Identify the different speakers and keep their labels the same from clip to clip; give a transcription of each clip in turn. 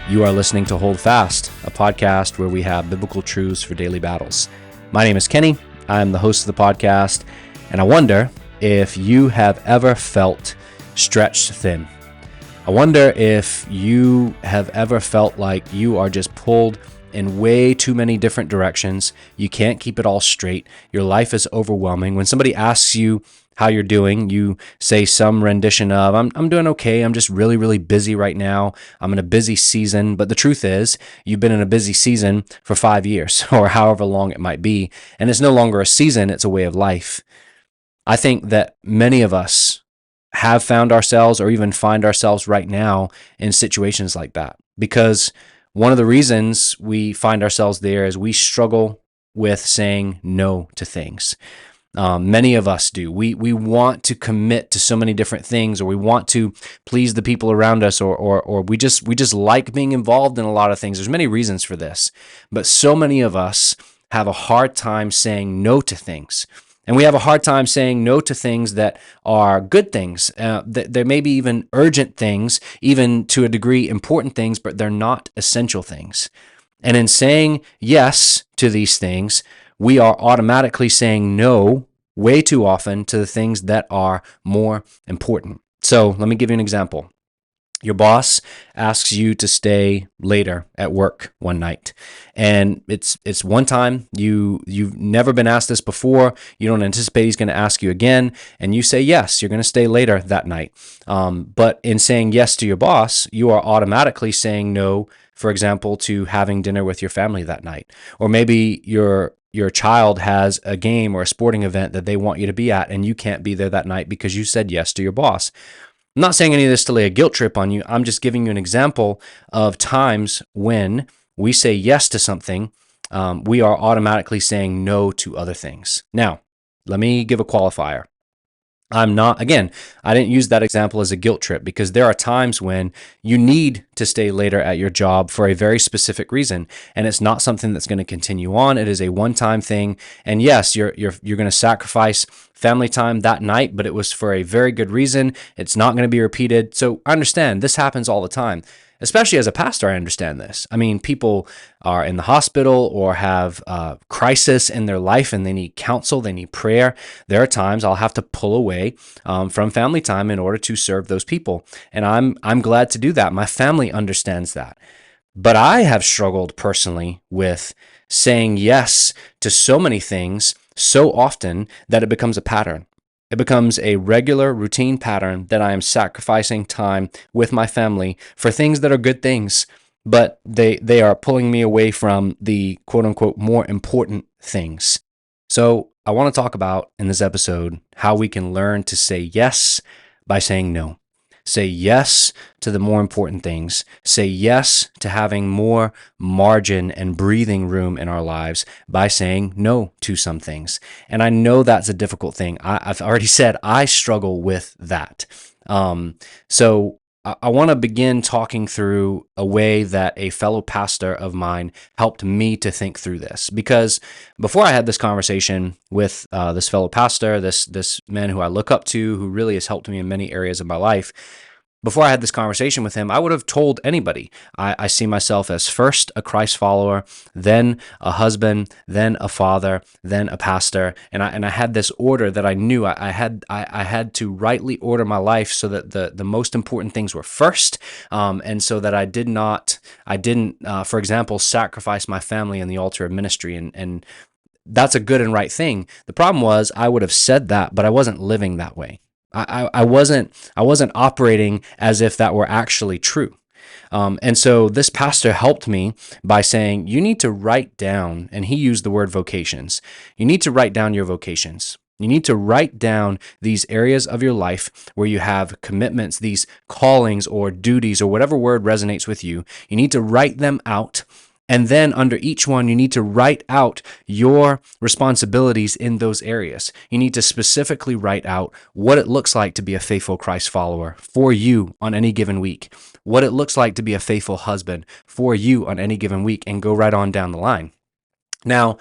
Speaker 1: You are listening to Hold Fast, a podcast where we have biblical truths for daily battles. My name is Kenny. I'm the host of the podcast, and I wonder if you have ever felt stretched thin. I wonder if you have ever felt like you are just pulled in way too many different directions. You can't keep it all straight. Your life is overwhelming. When somebody asks you how you're doing, you say some rendition of, I'm doing okay. I'm just really, really busy right now. I'm in a busy season. But the truth is, you've been in a busy season for 5 years or however long it might be. And it's no longer a season, it's a way of life. I think that many of us have found ourselves or even find ourselves right now in situations like that. Because one of the reasons we find ourselves there is we struggle with saying no to things. Many of us do. We want to commit to so many different things, or we want to please the people around us, or we just like being involved in a lot of things. There's many reasons for this, but so many of us have a hard time saying no to things. And we have a hard time saying no to things that are good things. There may be even urgent things, even to a degree important things, but they're not essential things. And in saying yes to these things, we are automatically saying no way too often to the things that are more important. So let me give you an example. Your boss asks you to stay later at work one night, and it's one time. You've never been asked this before. You don't anticipate he's going to ask you again, and you say yes. You're going to stay later that night. But in saying yes to your boss, you are automatically saying no, for example, to having dinner with your family that night, or maybe your child has a game or a sporting event that they want you to be at, and you can't be there that night because you said yes to your boss. I'm not saying any of this to lay a guilt trip on you. I'm just giving you an example of times when we say yes to something, we are automatically saying no to other things. Now, let me give a qualifier. I didn't use that example as a guilt trip, because there are times when you need to stay later at your job for a very specific reason, and it's not something that's going to continue on. It is a one-time thing, and yes, you're going to sacrifice family time that night, but it was for a very good reason. It's not going to be repeated. So I understand this happens all the time. Especially as a pastor, I understand this. I mean, people are in the hospital or have crisis in their life and they need counsel, they need prayer. There are times I'll have to pull away from family time in order to serve those people. And I'm glad to do that. My family understands that. But I have struggled personally with saying yes to so many things so often that it becomes a pattern. It becomes a regular routine pattern that I am sacrificing time with my family for things that are good things, but they are pulling me away from the quote unquote more important things. So I want to talk about in this episode how we can learn to say yes by saying no. Say yes to the more important things. Say yes to having more margin and breathing room in our lives by saying no to some things. And I know that's a difficult thing. I've already said I struggle with that. So I want to begin talking through a way that a fellow pastor of mine helped me to think through this. Because before I had this conversation with this fellow pastor, this man who I look up to, who really has helped me in many areas of my life, before I had this conversation with him, I would have told anybody, I see myself as first a Christ follower, then a husband, then a father, then a pastor. And I had this order that I knew I had to rightly order my life so that the most important things were first, and so that I didn't, for example, sacrifice my family on the altar of ministry. And that's a good and right thing. The problem was I would have said that, but I wasn't living that way. I wasn't operating as if that were actually true. And so this pastor helped me by saying, you need to write down, and he used the word vocations. You need to write down your vocations. You need to write down these areas of your life where you have commitments, these callings or duties or whatever word resonates with you. You need to write them out. And then under each one, you need to write out your responsibilities in those areas. You need to specifically write out what it looks like to be a faithful Christ follower for you on any given week, what it looks like to be a faithful husband for you on any given week, and go right on down the line. Now,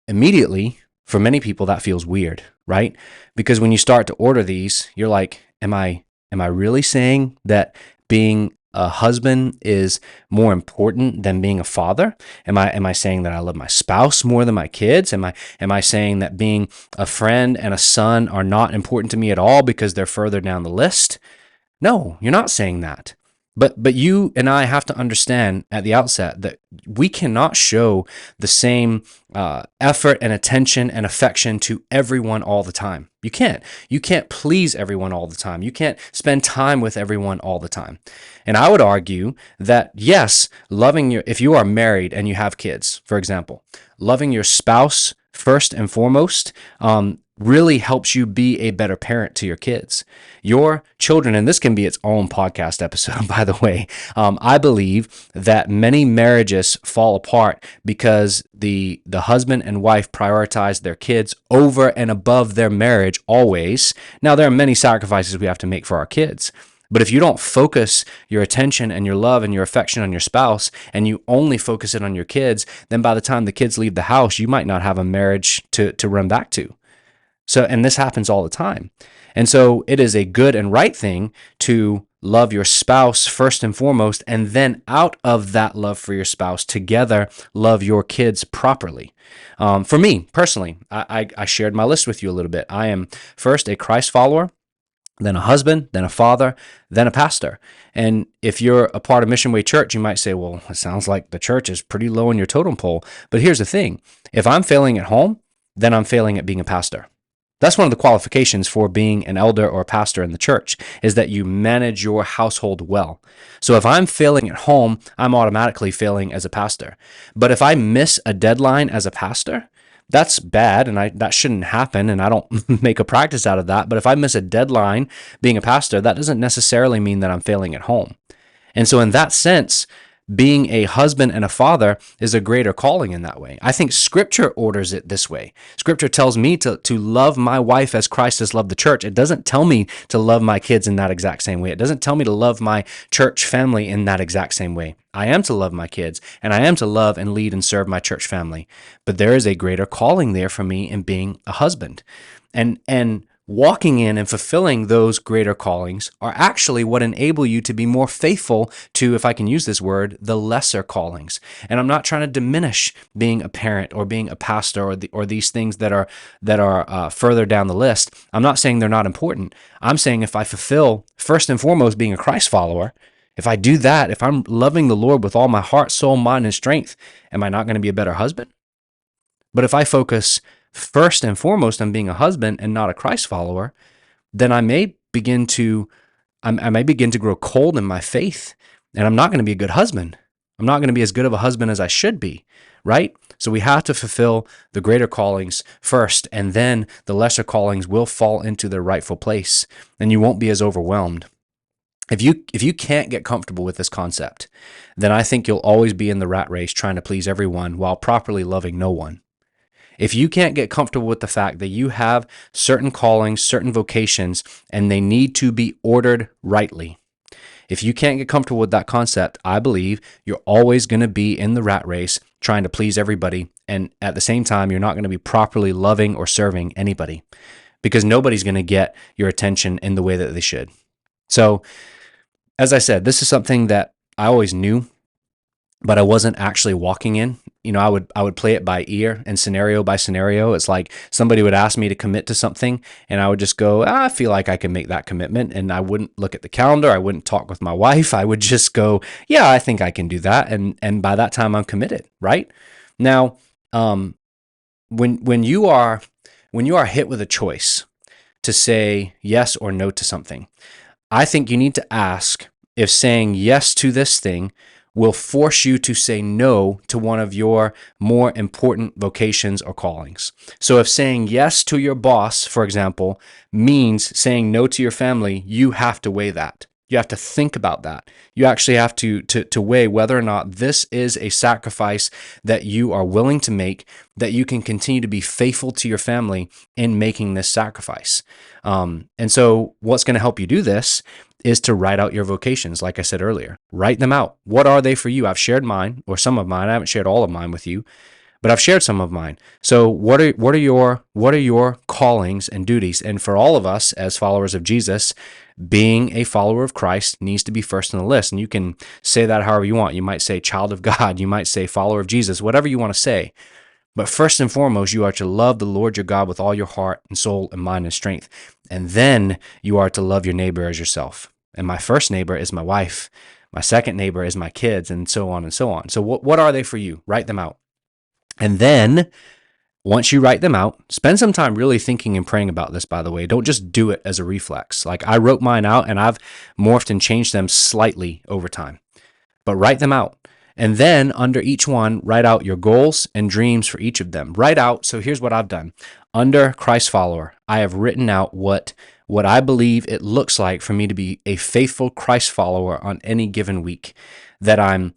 Speaker 1: immediately, for many people, that feels weird, right? Because when you start to order these, you're like, am I really saying that being a husband is more important than being a father? Am I saying that I love my spouse more than my kids? Am I saying that being a friend and a son are not important to me at all because they're further down the list? No, you're not saying that. But you and I have to understand at the outset that we cannot show the same effort and attention and affection to everyone all the time. You can't. You can't please everyone all the time. You can't spend time with everyone all the time. And I would argue that yes, if you are married and you have kids, for example, loving your spouse first and foremost really helps you be a better parent to your kids. Your children, and this can be its own podcast episode, by the way. I believe that many marriages fall apart because the husband and wife prioritize their kids over and above their marriage always. Now, there are many sacrifices we have to make for our kids. But if you don't focus your attention and your love and your affection on your spouse, and you only focus it on your kids, then by the time the kids leave the house, you might not have a marriage to run back to. And this happens all the time. And so it is a good and right thing to love your spouse first and foremost, and then out of that love for your spouse, together love your kids properly. For me personally, I shared my list with you a little bit. I am first a Christ follower, then a husband, then a father, then a pastor. And if you're a part of MissionWay Church, you might say, well, it sounds like the church is pretty low on your totem pole. But here's the thing. If I'm failing at home, then I'm failing at being a pastor. That's one of the qualifications for being an elder or a pastor in the church, is that you manage your household well. So if I'm failing at home, I'm automatically failing as a pastor. But if I miss a deadline as a pastor, that's bad, and that shouldn't happen, and I don't make a practice out of that. But if I miss a deadline being a pastor, that doesn't necessarily mean that I'm failing at home. And so in that sense, being a husband and a father is a greater calling in that way. I think Scripture orders it this way. Scripture tells me to love my wife as Christ has loved the church. It doesn't tell me to love my kids in that exact same way. It doesn't tell me to love my church family in that exact same way. I am to love my kids, and I am to love and lead and serve my church family. But there is a greater calling there for me in being a husband. And walking in and fulfilling those greater callings are actually what enable you to be more faithful to, if I can use this word, the lesser callings. And I'm not trying to diminish being a parent or being a pastor or these things that are further down the list. I'm not saying they're not important. I'm saying if I fulfill, first and foremost, being a Christ follower, if I do that, if I'm loving the Lord with all my heart, soul, mind, and strength, am I not going to be a better husband? But if I focus first and foremost on being a husband and not a Christ follower, then I may begin to grow cold in my faith, and I'm not going to be a good husband. I'm not going to be as good of a husband as I should be, right? So we have to fulfill the greater callings first, and then the lesser callings will fall into their rightful place, and you won't be as overwhelmed. If you can't get comfortable with this concept, then I think you'll always be in the rat race trying to please everyone while properly loving no one. If you can't get comfortable with the fact that you have certain callings, certain vocations, and they need to be ordered rightly, if you can't get comfortable with that concept, I believe you're always going to be in the rat race trying to please everybody. And at the same time, you're not going to be properly loving or serving anybody, because nobody's going to get your attention in the way that they should. So, as I said, this is something that I always knew, but I wasn't actually walking in. I would play it by ear and scenario by scenario. It's like somebody would ask me to commit to something, and I would just go, I feel like I can make that commitment. And I wouldn't look at the calendar. I wouldn't talk with my wife. I would just go, yeah, I think I can do that. And by that time, I'm committed, right? Now, when you are hit with a choice to say yes or no to something, I think you need to ask if saying yes to this thing will force you to say no to one of your more important vocations or callings. So if saying yes to your boss, for example, means saying no to your family, you have to weigh that. You have to think about that. You actually have to weigh whether or not this is a sacrifice that you are willing to make, that you can continue to be faithful to your family in making this sacrifice. And so what's going to help you do this is to write out your vocations, like I said earlier. Write them out. What are they for you? I've shared mine, or some of mine. I haven't shared all of mine with you, but I've shared some of mine. So what are your callings and duties? And for all of us as followers of Jesus, being a follower of Christ needs to be first on the list. And you can say that however you want. You might say child of God. You might say follower of Jesus, whatever you want to say. But first and foremost, you are to love the Lord your God with all your heart and soul and mind and strength. And then you are to love your neighbor as yourself. And my first neighbor is my wife. My second neighbor is my kids, and so on and so on. So what are they for you? Write them out. And then once you write them out, spend some time really thinking and praying about this, by the way. Don't just do it as a reflex. Like I wrote mine out and I've morphed and changed them slightly over time. But write them out. And then under each one, write out your goals and dreams for each of them. Write out, so here's what I've done. Under Christ follower, I have written out what I believe it looks like for me to be a faithful Christ follower on any given week. That I'm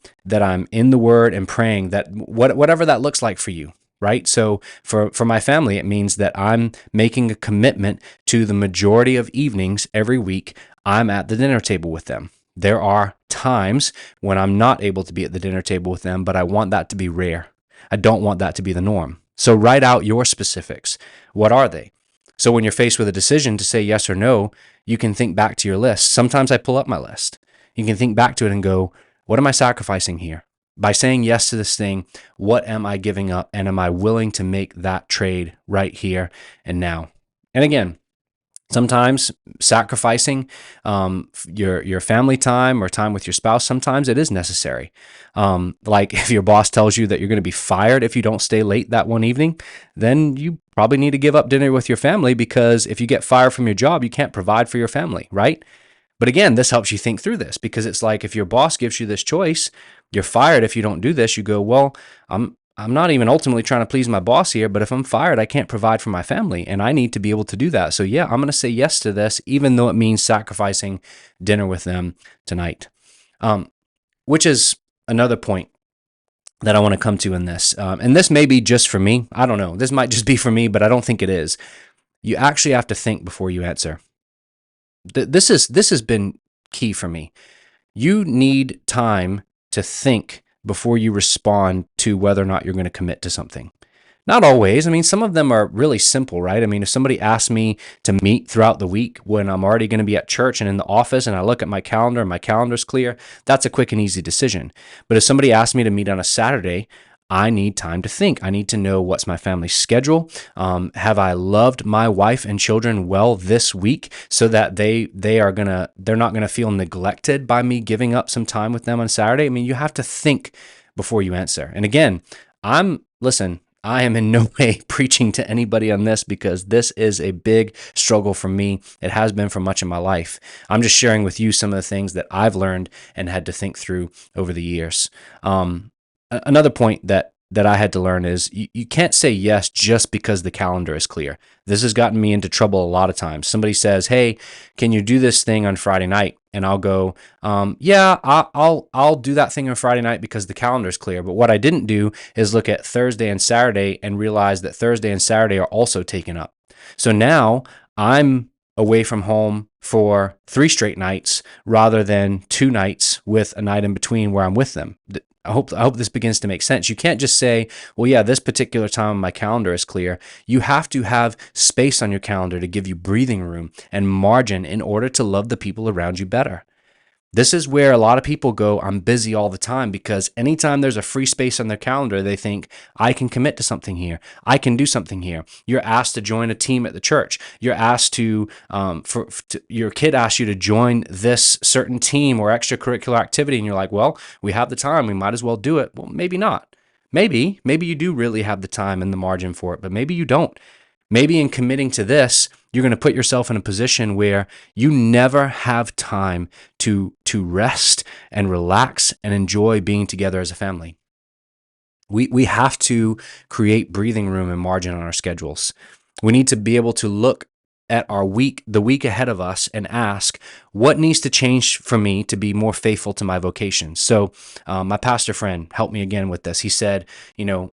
Speaker 1: in the Word and praying, that whatever that looks like for you, right? So for my family, it means that I'm making a commitment to the majority of evenings every week. I'm at the dinner table with them. There are times when I'm not able to be at the dinner table with them, but I want that to be rare. I don't want that to be the norm. So write out your specifics. What are they? So when you're faced with a decision to say yes or no, you can think back to your list. Sometimes I pull up my list. You can think back to it and go, what am I sacrificing here? By saying yes to this thing, what am I giving up? And am I willing to make that trade right here and now? And again, sometimes sacrificing your family time or time with your spouse, sometimes it is necessary. Like if your boss tells you that you're going to be fired if you don't stay late that one evening, then you probably need to give up dinner with your family, because if you get fired from your job, you can't provide for your family, right? But again, this helps you think through this, because it's like if your boss gives you this choice, you're fired if you don't do this, you go, well, I'm not even ultimately trying to please my boss here, but if I'm fired, I can't provide for my family, and I need to be able to do that. So yeah, I'm going to say yes to this, even though it means sacrificing dinner with them tonight. Which is another point that I want to come to in this. And this may be just for me. I don't know. This might just be for me, but I don't think it is. You actually have to think before you answer. This has been key for me. You need time to think before you respond to whether or not you're going to commit to something. Not always. I mean, some of them are really simple, right? I mean, if somebody asks me to meet throughout the week when I'm already going to be at church and in the office, and I look at my calendar and my calendar's clear, that's a quick and easy decision. But if somebody asks me to meet on a Saturday, I need time to think. I need to know what's my family's schedule. Have I loved my wife and children well this week, so that they're not gonna feel neglected by me giving up some time with them on Saturday? I mean, you have to think before you answer. And again, I am in no way preaching to anybody on this, because this is a big struggle for me. It has been for much of my life. I'm just sharing with you some of the things that I've learned and had to think through over the years. Another point that I had to learn is you can't say yes just because the calendar is clear. This has gotten me into trouble a lot of times. Somebody says, hey, can you do this thing on Friday night? And I'll go, yeah, I'll do that thing on Friday night because the calendar is clear. But what I didn't do is look at Thursday and Saturday and realize that Thursday and Saturday are also taken up. So now I'm away from home for 3 straight nights rather than 2 nights with a night in between where I'm with them. I hope this begins to make sense. You can't just say, well, yeah, this particular time on my calendar is clear. You have to have space on your calendar to give you breathing room and margin in order to love the people around you better. This is where a lot of people go, I'm busy all the time, because anytime there's a free space on their calendar, they think, I can commit to something here. I can do something here. You're asked to join a team at the church. You're asked to your kid asks you to join this certain team or extracurricular activity, and you're like, well, we have the time. We might as well do it. Well, maybe not. Maybe you do really have the time and the margin for it, but maybe you don't. Maybe in committing to this, you're going to put yourself in a position where you never have time to rest and relax and enjoy being together as a family. We have to create breathing room and margin on our schedules. We need to be able to look at the week ahead of us, and ask, what needs to change for me to be more faithful to my vocations? So my pastor friend helped me again with this. He said,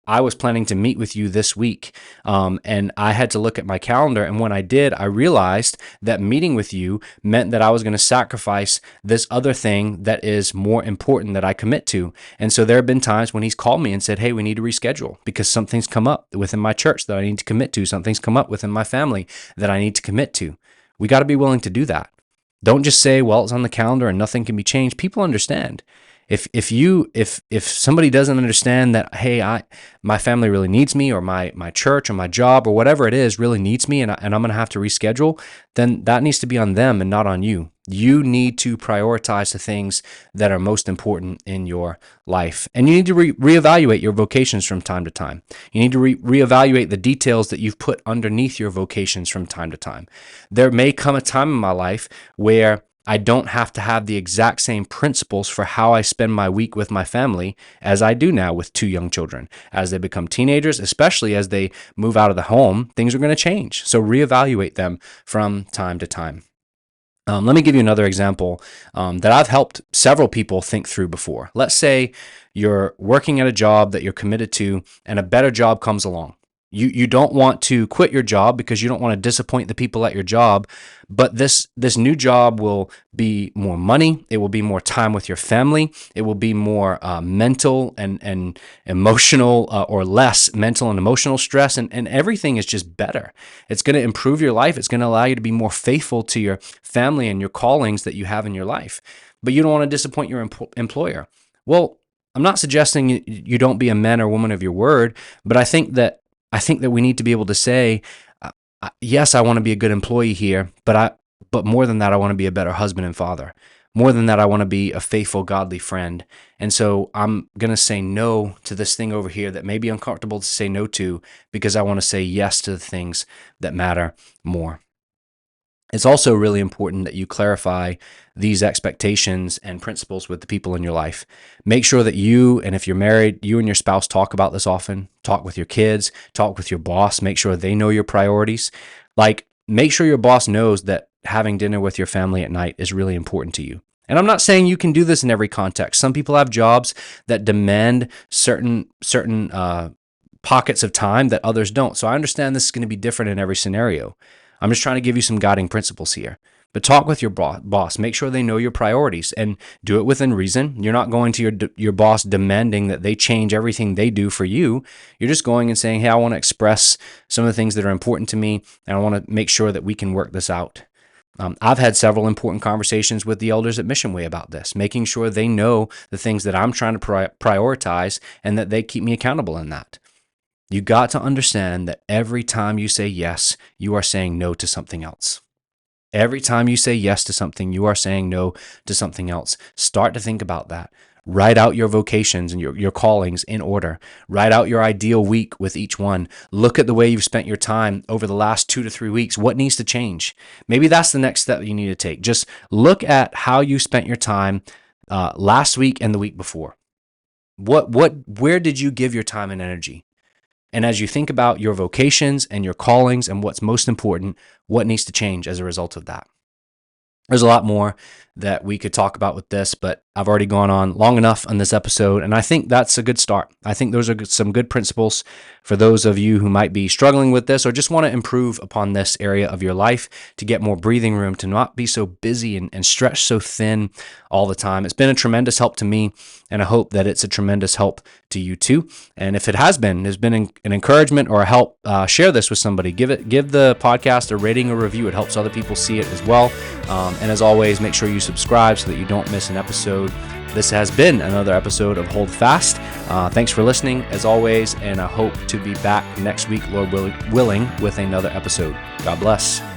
Speaker 1: I was planning to meet with you this week, and I had to look at my calendar. And when I did, I realized that meeting with you meant that I was going to sacrifice this other thing that is more important that I commit to. And so there have been times when he's called me and said, hey, we need to reschedule because something's come up within my church that I need to commit to. Something's come up within my family that I need to commit to. We got to be willing to do that. Don't just say, well, it's on the calendar and nothing can be changed. People understand. If somebody doesn't understand that, hey, my family really needs me, or my church or my job or whatever it is really needs me, and I'm going to have to reschedule, then that needs to be on them and not on you. You need to prioritize the things that are most important in your life. And you need to reevaluate your vocations from time to time. You need to reevaluate the details that you've put underneath your vocations from time to time. There may come a time in my life where I don't have to have the exact same principles for how I spend my week with my family as I do now with 2 young children. As they become teenagers, especially as they move out of the home, things are going to change. So reevaluate them from time to time. Let me give you another example that I've helped several people think through before. Let's say you're working at a job that you're committed to and a better job comes along. You don't want to quit your job because you don't want to disappoint the people at your job, but this new job will be more money. It will be more time with your family. It will be more mental and emotional or less mental and emotional stress, and everything is just better. It's going to improve your life. It's going to allow you to be more faithful to your family and your callings that you have in your life, but you don't want to disappoint your employer. Well, I'm not suggesting you don't be a man or woman of your word, but I think that we need to be able to say, yes, I want to be a good employee here, but more than that, I want to be a better husband and father. More than that, I want to be a faithful, godly friend. And so I'm going to say no to this thing over here that may be uncomfortable to say no to, because I want to say yes to the things that matter more. It's also really important that you clarify these expectations and principles with the people in your life. Make sure that you, and if you're married, you and your spouse talk about this often. Talk with your kids, talk with your boss, make sure they know your priorities. Like, make sure your boss knows that having dinner with your family at night is really important to you. And I'm not saying you can do this in every context. Some people have jobs that demand certain pockets of time that others don't. So I understand this is going to be different in every scenario. I'm just trying to give you some guiding principles here. But talk with your boss. Make sure they know your priorities and do it within reason. You're not going to your boss demanding that they change everything they do for you. You're just going and saying, hey, I want to express some of the things that are important to me, and I want to make sure that we can work this out. I've had several important conversations with the elders at MissionWay about this, making sure they know the things that I'm trying to prioritize and that they keep me accountable in that. You got to understand that every time you say yes, you are saying no to something else. Every time you say yes to something, you are saying no to something else. Start to think about that. Write out your vocations and your callings in order. Write out your ideal week with each one. Look at the way you've spent your time over the last 2 to 3 weeks. What needs to change? Maybe that's the next step you need to take. Just look at how you spent your time last week and the week before. Where did you give your time and energy? And as you think about your vocations and your callings and what's most important, what needs to change as a result of that? There's a lot more that we could talk about with this, but I've already gone on long enough on this episode, and I think that's a good start. I think those are some good principles for those of you who might be struggling with this or just want to improve upon this area of your life to get more breathing room, to not be so busy and stretched so thin all the time. It's been a tremendous help to me, and I hope that it's a tremendous help to you too. And if it has been, there's been an encouragement or a help, share this with somebody. Give the podcast a rating or review. It helps other people see it as well. And as always, make sure you subscribe so that you don't miss an episode. This has been another episode of Hold Fast. Thanks for listening, as always, and I hope to be back next week, Lord willing, with another episode. God bless.